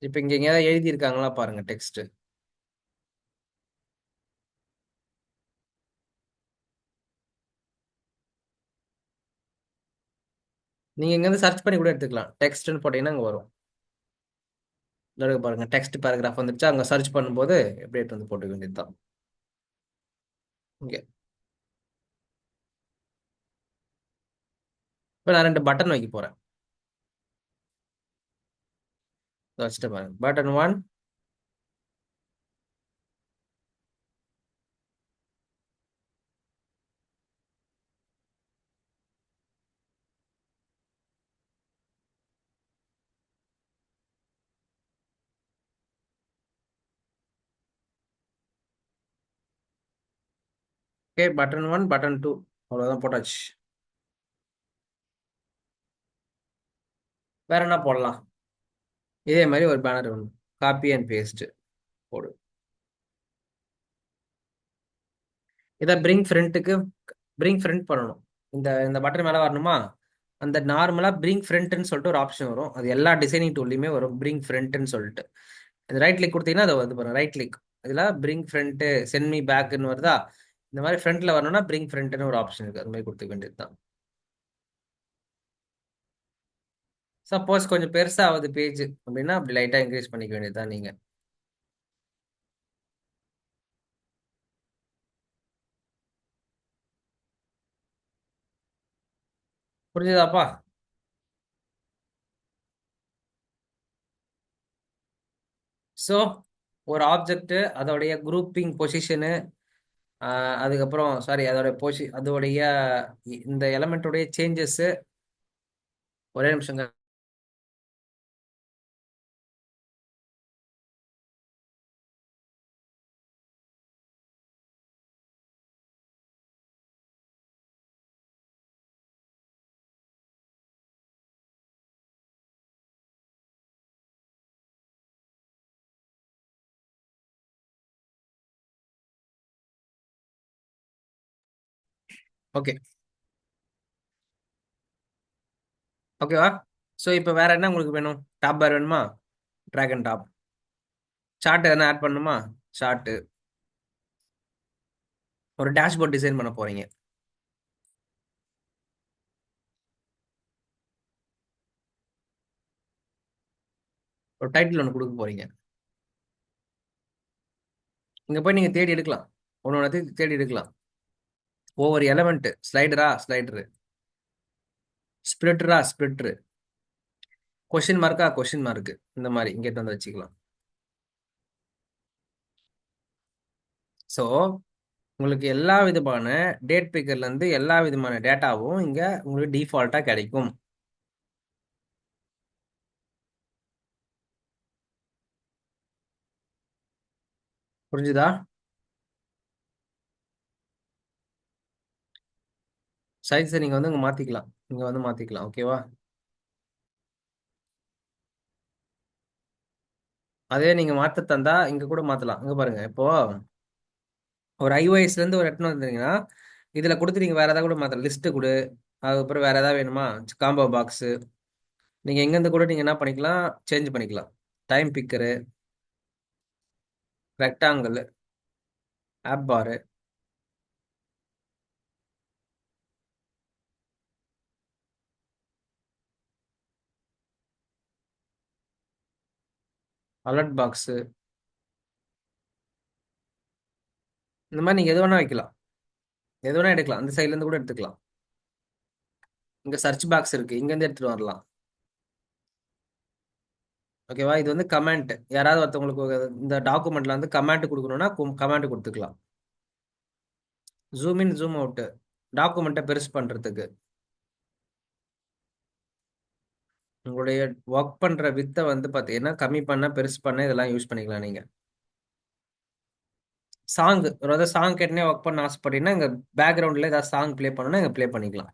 இப்போ இங்கே எங்கேயாவது எழுதியிருக்காங்களா பாருங்க டெக்ஸ்ட். நீங்கள் இங்கேருந்து சர்ச் பண்ணி கூட எடுத்துக்கலாம். டெக்ஸ்ட்னு போட்டீங்கன்னா அங்கே வரும். இதோ பாருங்க, டெக்ஸ்ட் பேராகிராஃப் வந்துருச்சு. அங்கே சர்ச் பண்ணும்போது எப்படி எடுத்து வந்து போட்டுக்க வேண்டியது தான். இங்கே இப்போ நான் 2 பட்டன் வைக்க போகிறேன். வச்சுட்டு பாருங்க, பட்டன் 1, ஓகே பட்டன் 1, பட்டன் 2, அவ்வளோதான் போட்டாச்சு. வேற என்ன போடலாம்? இதே மாதிரி ஒரு பேனர் ஒன்று காப்பி அண்ட் பேஸ்ட் போடு. இதை பிரிங் ஃப்ரண்ட் பண்ணணும். இந்த இந்த பட்டன் மேலே வரணுமா? அந்த நார்மலாக பிரிங் ஃப்ரண்ட்னு சொல்லிட்டு ஒரு ஆப்ஷன் வரும். அது எல்லா டிசைனிங் டூல்லையுமே வரும், பிரிங் ஃப்ரண்ட்னு சொல்லிட்டு. இந்த ரைட் கிளிக் கொடுத்தீங்கன்னா அதை வந்து பாருங்க, ரைட் கிளிக் இதில் பிரிங் ஃப்ரண்ட்டு சென்ட் மீ பேக்குன்னு வருதா? இந்த மாதிரி ஃப்ரண்ட்ல வரணும்னா பிரிங் ஃப்ரண்ட்னு ஒரு ஆப்ஷன் இருக்குது, அது மாதிரி கொடுத்துக்க வேண்டியது தான். சப்போஸ் கொஞ்சம் பெருசாகுது பேஜ் அப்படின்னா அப்படி லைட்டாக இன்க்ரீஸ் பண்ணிக்க வேண்டியது தான் நீங்கள். புரிஞ்சுதாப்பா? ஸோ ஒரு ஆப்ஜெக்ட் அதோடைய குரூப்பிங் பொசிஷனு, அதுக்கப்புறம் சாரி அதோடைய அதோடைய இந்த எலமெண்ட்டோடைய சேஞ்சஸ். ஒரே நிமிஷங்க. ஓகே ஓகேவா? ஸோ இப்போ வேற என்ன உங்களுக்கு வேணும்? டாப் பார் வேணுமா? Drag and top. சார்ட் எதனா ஆட் பண்ணணுமா? சார்ட்டு. ஒரு டேஷ்போர்ட் டிசைன் பண்ண போறீங்க. ஒரு டைட்டில் ஒன்று கொடுக்க போறீங்க. இங்க போய் நீங்க தேடி எடுக்கலாம், ஒன்று தேடி எடுக்கலாம். ஒவ்வொரு எலமெண்ட், ஸ்லைடரு, ஸ்பிளிட்டரு, கொஷின் மார்க்கு, இந்த மாதிரி இங்கே வந்து வச்சுக்கலாம். ஸோ உங்களுக்கு எல்லா விதமான டேட் பிக்கர்ல இருந்து எல்லா விதமான டேட்டாவும் இங்க உங்களுக்கு டிஃபால்ட்டா கிடைக்கும். புரிஞ்சுதா? சைஸ் நீங்க வந்து இங்க மாத்திக்கலாம், இங்க வந்து மாத்திக்கலாம். ஓகேவா? அதே நீங்க மாத்த தந்தா இங்க கூட மாத்தலாம். இங்க பாருங்க, இப்போ ஒரு iOSல இருந்து ஒரு எட்டுன்னு வந்தீங்கன்னா இதுல கொடுத்து நீங்க வேற ஏதாவது கூட மாத்தலாம். லிஸ்ட் கொடு, அதுக்கப்புறம் வேற ஏதாவது வேணுமா, காம்போ பாக்ஸ், நீங்க எங்க இருந்து கூட நீங்க என்ன பண்ணிக்கலாம், சேஞ்ச் பண்ணிக்கலாம். டைம் பிக்கரு, ரெக்டாங்கிள், ஆப் பாரு, அலர்ட் பாக்ஸ், இந்த மாதிரி நீங்க எது வேணா வைக்கலாம், எது வேணா எடுக்கலாம், அந்த சைட்ல இருந்து கூட எடுத்துக்கலாம். இங்க சர்ச் பாக்ஸ் இருக்கு, இங்க இருந்து எடுத்துட்டு வரலாம். ஓகேவா? இது வந்து கமெண்ட், யாராவது ஒருத்தவங்களுக்கு இந்த டாக்குமெண்ட்ல வந்து கமெண்ட் கொடுக்கணும்னா கமெண்ட் கொடுத்துக்கலாம். ஜூம் இன் ஜூம் அவுட், டாக்குமெண்ட்டை பெருசு பண்றதுக்கு. உங்களுடைய ஒர்க் பண்ற வித்தை வந்து பாத்தீங்கன்னா கம்மி பண்ண பெருசு பண்ண இதெல்லாம் யூஸ் பண்ணிக்கலாம் நீங்க. சாங், அதாவது சாங் கேட்டுனே ஒர்க் பண்ண ஆசைப்பட்டீங்கன்னா இங்க பேக்ரவுண்ட்ல ஏதாவது சாங் ப்ளே பண்ணணும்னா இங்க ப்ளே பண்ணிக்கலாம்.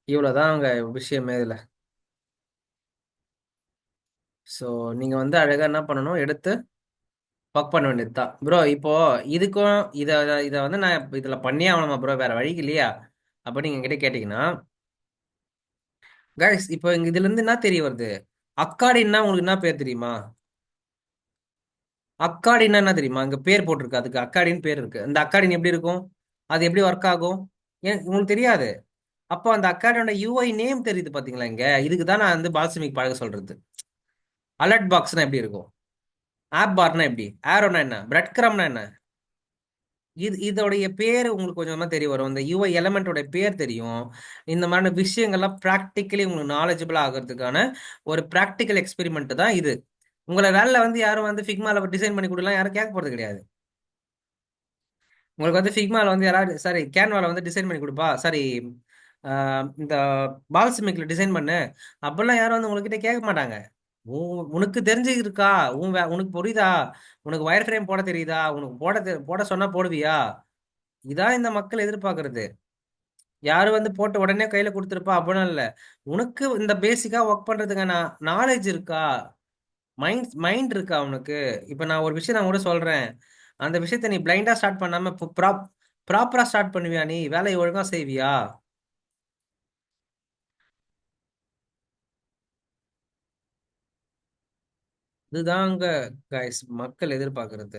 இவ்வளவுதான் அங்க விஷயமே இதுல. ஸோ நீங்க வந்து அழகா என்ன பண்ணணும், எடுத்து ஒர்க் பண்ண வேண்டியதுதான் ப்ரோ. இப்போ இதுக்கும் இதை இதை வந்து நான் இதுல பண்ணியே ஆகணுமா ப்ரோ, வேற வழி இல்லையா அப்ப நீங்க என்கிட்ட கேட்டீங்கன்னா, கைஸ் இப்போ இங்க இதுல இருந்து என்ன தெரிய வருது, அக்காடின்னா உங்களுக்கு என்ன பேர் தெரியுமா? அக்காடின்னா என்ன தெரியுமா? இங்க பேர் போட்டிருக்கு, அதுக்கு அக்காடின்னு பேர் இருக்கு. இந்த அக்காடின் எப்படி இருக்கும், அது எப்படி ஒர்க் ஆகும், ஏன் உங்களுக்கு தெரியாது? அப்போ அந்த அக்காடியோட யூஐ நேம் தெரியுது பாத்தீங்களா, இங்க இதுக்கு தான் நான் வந்து பால்சமிக் பழக சொல்றது. அலர்ட் பாக்ஸ்னா எப்படி இருக்கும், ஆப் பார்னா எப்படி, ஆரோனா என்ன, பிரெட் கிரம்னா என்ன, இதோடைய பேர் உங்களுக்கு கொஞ்சமா தெரிய வரும். இந்த யூஐ எலமெண்டோட பேர் தெரியும். இந்த மாதிரி விஷயங்கள்லாம் ப்ராக்டிக்கலி உங்களுக்கு நாலேஜபிள் ஆகிறதுக்கான ஒரு ப்ராக்டிக்கல் எக்ஸ்பெரிமெண்ட் தான் இது. உங்களை வேலை வந்து யாரும் வந்து ஃபிக்மால டிசைன் பண்ணி கொடுக்கலாம் யாரும் கேட்க போறது கிடையாது. உங்களுக்கு வந்து ஃபிக்மால வந்து யாராவது சாரி கேன்வால வந்து டிசைன் பண்ணி கொடுப்பா, சாரி இந்த பால்சமிக்ல டிசைன் பண்ணு அப்பெல்லாம் யாரும் வந்து உங்ககிட்ட கேட்க மாட்டாங்க. உனக்கு தெரிஞ்சு இருக்கா, உனக்கு புரியுதா, உனக்கு வயர் ஃப்ரேம் போட தெரியுதா, உனக்கு போட சொன்னா போடுவியா, இதான் இந்த மக்கள் எதிர்பார்க்கறது. யாரும் வந்து போட்ட உடனே கையில கொடுத்துருப்பா அப்படின்னா இல்ல, உனக்கு இந்த பேசிக்கா ஒர்க் பண்றதுக்கான நாலேஜ் இருக்கா, மைண்ட் இருக்கா உனக்கு. இப்ப நான் ஒரு விஷயம் நான் கூட சொல்றேன், அந்த விஷயத்த நீ பிளைண்டா ஸ்டார்ட் பண்ணாம ப்ராப்பரா ஸ்டார்ட் பண்ணுவியா, நீ வேலையை ஒழுங்கா செய்வியா? இதுதாங்க கைஸ் மக்கள் எதிர்பார்க்கறது.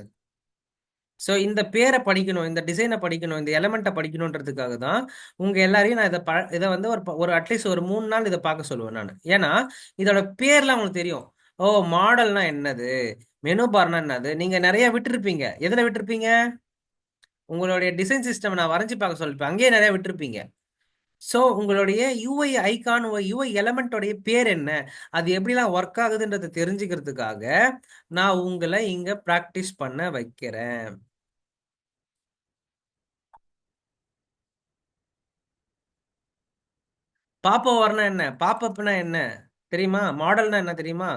ஸோ இந்த பேரை படிக்கணும், இந்த டிசைனை படிக்கணும், இந்த எலமெண்ட்டை படிக்கணுன்றதுக்காக தான் உங்க எல்லாரையும் நான் இதை வந்து ஒரு அட்லீஸ்ட் ஒரு 3 நாள் இதை பார்க்க சொல்லுவேன் நான். ஏன்னா இதோட பேர்லாம் உங்களுக்கு தெரியும். ஓ, மாடல்னா என்னது, மெனு பார்னா என்னது, நீங்க நிறைய விட்டுருப்பீங்க. எதுல விட்டுருப்பீங்க? உங்களுடைய டிசைன் சிஸ்டம் நான் வரைஞ்சு பார்க்க சொல்லிருப்பேன், அங்கேயே நிறைய விட்டுருப்பீங்க. ஸோ உங்களுடைய யூஐ ஐகான், யூஐ எலமெண்டோடைய பேர் என்ன, அது எப்படிலாம் ஒர்க் ஆகுதுன்றதை தெரிஞ்சுக்கிறதுக்காக நான் உங்களை இங்க ப்ராக்டிஸ் பண்ண வைக்கிறேன். பாப்போ வரனா என்ன, பாப்பப்னா என்ன தெரியுமா, மாடல்னா என்ன தெரியுமா?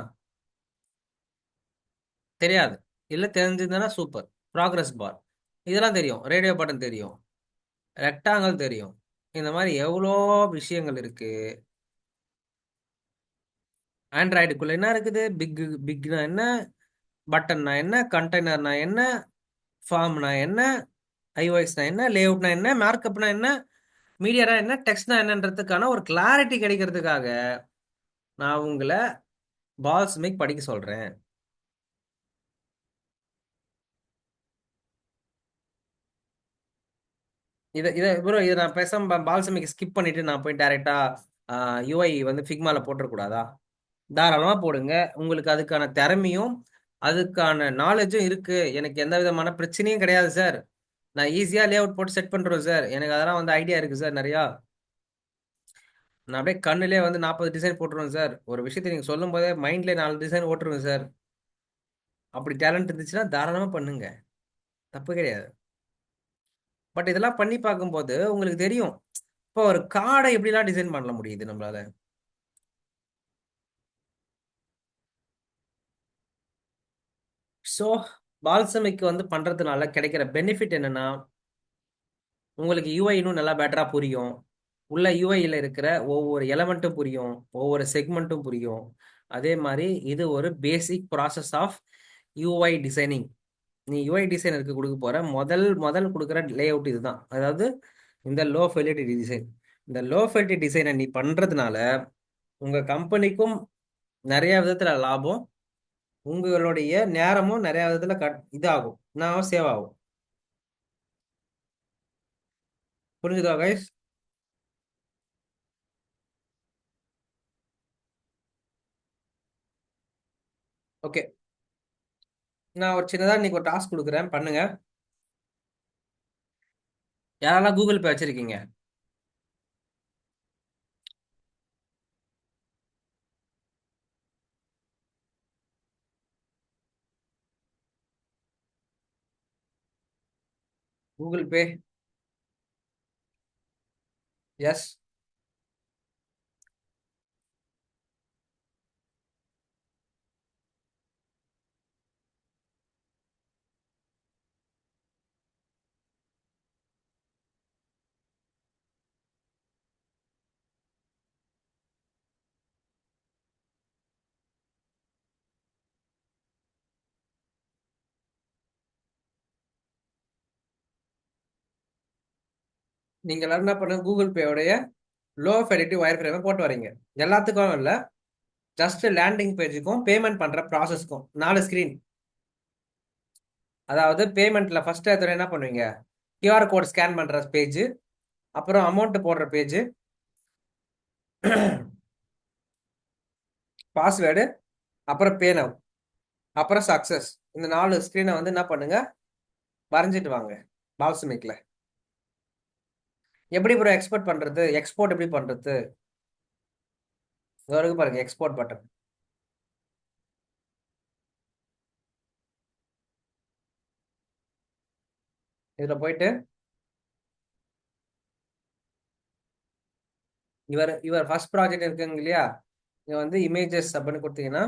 தெரியாது. இல்ல தெரிஞ்சிருந்தா சூப்பர். ப்ராக்ரஸ் பார் இதெல்லாம் தெரியும், ரேடியோ பட்டன் தெரியும், ரெக்டாங்கல் தெரியும், இந்த மாதிரி எவ்வளோ விஷயங்கள் இருக்கு. ஆண்ட்ராய்டுக்குள்ள என்ன இருக்குது, பிக்னா என்ன, பட்டன்னா என்ன, கண்டெய்னர்னா என்ன, ஃபார்ம்னா என்ன, ஐஓஎஸ்னா என்ன, லேஅவுட்னா என்ன, மார்க்அப்னா என்ன, மீடியானா என்ன, டெக்ஸ்ட்னா என்னன்றதுக்கான ஒரு கிளாரிட்டி கிடைக்கிறதுக்காக நான் உங்களை பால்ஸ்மிக் படிக்க சொல்றேன். இதை ப்ரோ, இதை நான் பேசாம பால்சமிக் ஸ்கிப் பண்ணிட்டு நான் போய் டைரக்டா யூஐ வந்து ஃபிக்மால போட்டுறக்கூடாதா? தாராளமா போடுங்க. உங்களுக்கு அதுக்கான திறமையும் அதுக்கான நாலேஜும் இருக்கு. எனக்கு எந்த விதமான பிரச்சனையும் கிடையாது சார், நான் ஈஸியா லே அவுட் போட்டு செட் பண்றேன் சார், எனக்கு அதெல்லாம் வந்து ஐடியா இருக்கு சார் நிறையா, நான் அப்படியே கண்ணுலேயே வந்து 40 டிசைன் போட்டுருவேன் சார், ஒரு விஷயத்தை நீங்க சொல்லும் போதே மைண்ட்லேயே 4 டிசைன் ஓட்டுருவேன் சார். அப்படி டேலண்ட் இருந்துச்சுன்னா தாராளமா பண்ணுங்க, தப்பு கிடையாது. பட் இதெல்லாம் பண்ணி பார்க்கும்போது உங்களுக்கு தெரியும், இப்போ ஒரு கார்டை எப்படிலாம் டிசைன் பண்ண முடியுது நம்மளால. ஸோ பால்சமிக் வந்து பண்றதுனால கிடைக்கிற பெனிஃபிட் என்னன்னா, உங்களுக்கு யூஐ இன்னும் நல்லா பெட்டரா புரியும், உள்ள யூஐல இருக்கிற ஒவ்வொரு எலமெண்ட்டும் புரியும், ஒவ்வொரு செக்மெண்ட்டும் புரியும். அதே மாதிரி இது ஒரு பேசிக் ப்ராசஸ் ஆஃப் யூஐ டிசைனிங். நீ யூஐ டிசைனருக்கு கொடுக்க போற முதல் முதல் கொடுக்குற லே அவுட் இதுதான், அதாவது இந்த லோ ஃபெலிட்டி டிசைன். இந்த லோ ஃபெலிட்டி டிசைனை நீ பண்றதுனால உங்க கம்பெனிக்கும் நிறைய விதத்துல லாபம், உங்களுடைய நேரமும் நிறைய விதத்துல இதாகும், நான் சேவ் ஆகும். புரிஞ்சுதா கைஸ்? ஓகே, நான் ஒரு சின்னதா இன்னைக்கு ஒரு டாஸ்க் கொடுக்குறேன், பண்ணுங்க. யாரெல்லாம் கூகுள் பே வச்சிருக்கீங்க? Google Pay, yes. நீங்க எல்லாரும் என்ன பண்ணுங்க, கூகுள் பேயோடைய லோ ஃபெடிட்டி ஒயர் ஃப்ரேமை போட்டு வரீங்க. எல்லாத்துக்கும் இல்லை, ஜஸ்ட் லேண்டிங் பேஜுக்கும் பேமெண்ட் பண்ற ப்ராசஸ்க்கும் 4 ஸ்கிரீன். அதாவது பேமெண்ட்ல ஃபர்ஸ்ட் எடுத்து என்ன பண்ணுவீங்க, கியூஆர் கோட் ஸ்கேன் பண்ற பேஜ், அப்புறம் அமௌண்ட் போடுற பேஜ், பாஸ்வேர்டு, அப்புறம் பே நவ், அப்புறம் சக்சஸ். இந்த 4 ஸ்கிரீனை வந்து என்ன பண்ணுங்க, வரைஞ்சிட்டு வாங்க பால்சமிக்ல. எப்படி ப்ரோ எக்ஸ்போர்ட் பண்றது, எக்ஸ்போர்ட் எப்படி பண்றது? இது வரைக்கும் பாருங்க, எக்ஸ்போர்ட் பட்டன். இதுல போயிட்டு இவர் ஃபர்ஸ்ட் ப்ராஜெக்ட் இருக்குங்க இல்லையா, இங்க வந்து இமேஜஸ் அப்படின்னு கொடுத்தீங்கன்னா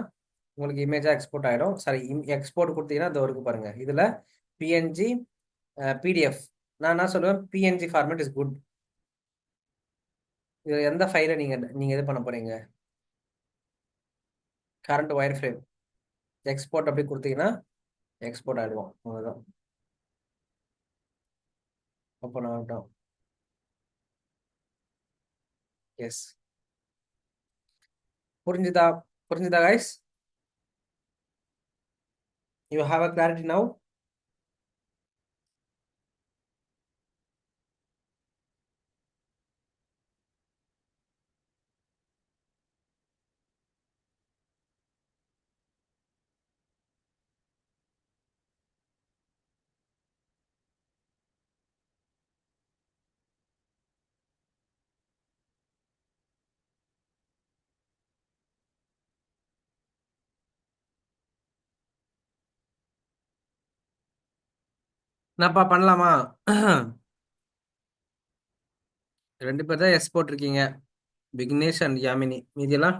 உங்களுக்கு இமேஜா எக்ஸ்போர்ட் ஆயிடும். சாரி, எக்ஸ்போர்ட் கொடுத்தீங்கன்னா இது வரைக்கும் பாருங்க, இதுல பிஎன்ஜி, பிடிஎஃப். நான் என்ன சொல்லுவேன், பிஎன்ஜி ஃபார்மேட் இஸ் குட். இது எந்த ஃபைலை நீங்க இது பண்ண போறீங்க, கரண்ட் ஒயர் ஃப்ரேம் எக்ஸ்போர்ட் அப்படி கொடுத்தீங்கன்னா எக்ஸ்போர்ட் ஆயிடுவோம். அவ்வளவுதான். ஓப்பன் ஆகட்டும். எஸ், புரிஞ்சுதா? புரிஞ்சுதா guys? You have a clarity now? என்னப்பா பண்ணலாமா? 2 பேர் தான் எஸ் போட்டிருக்கீங்க, விக்னேஷ் அண்ட் யாமினி. மீதியெல்லாம்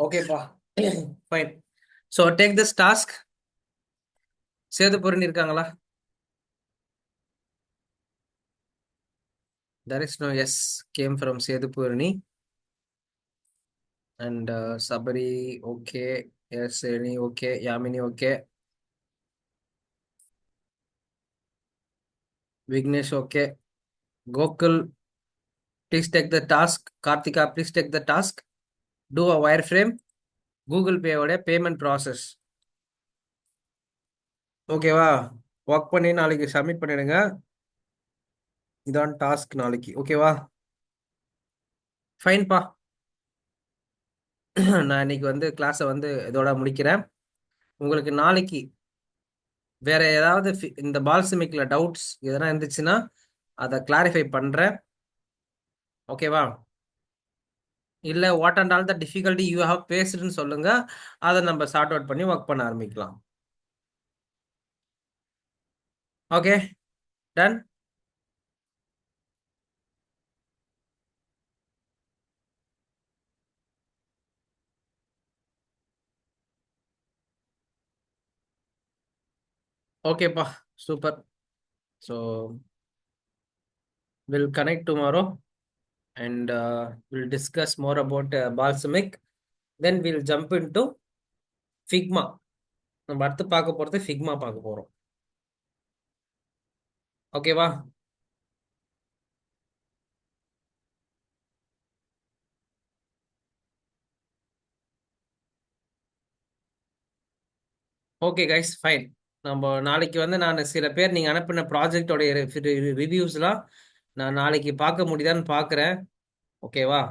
ஓகேப்பா, fine. So take this task. Sethu பொருள் இருக்காங்களா? There is no yes came from Sedupurni and Sabari, okay. Yes, Any, okay. Yamini, okay. Vignesh, okay. Gokul, please take the task. Karthika, please take the task. Do a wireframe. Google Pay ஓட payment process. ஓகேவா? Work பண்ணி நாளைக்கு submit பண்ணிடுங்க. இதான் task நாளைக்கு. ஓகேவா? ஃபைன்பா. நான் இன்னைக்கு வந்து கிளாஸை வந்து இதோட முடிக்கிறேன். உங்களுக்கு நாளைக்கு வேற ஏதாவது இந்த பால்சமிக்ல டவுட்ஸ் எதனா இருந்துச்சுன்னா அதை கிளாரிஃபை பண்றேன். ஓகேவா? இல்ல what and all the difficulty you have பேஸ்டுன்னு சொல்லுங்க, அதை நம்ம சார்ட் அவுட் பண்ணி ஒர்க் பண்ண ஆரம்பிக்கலாம். Okay, done. ஓகேப்பா, super. So will connect tomorrow and will discuss more about Balsamiq. Then will jump into Figma. நம்ம அடுத்து பார்க்க போகிறது ஃபிக்மா பார்க்க போகிறோம். ஓகேவா? Okay guys, fine. நம்ம நாளைக்கு வந்து நான் சில பேர் நீங்கள் அனுப்பின ப்ராஜெக்டோடைய ரிவ்யூஸ்லாம் நான் நாளைக்கு பார்க்க முடியுதான்னு பார்க்குறேன். ஓகேவா?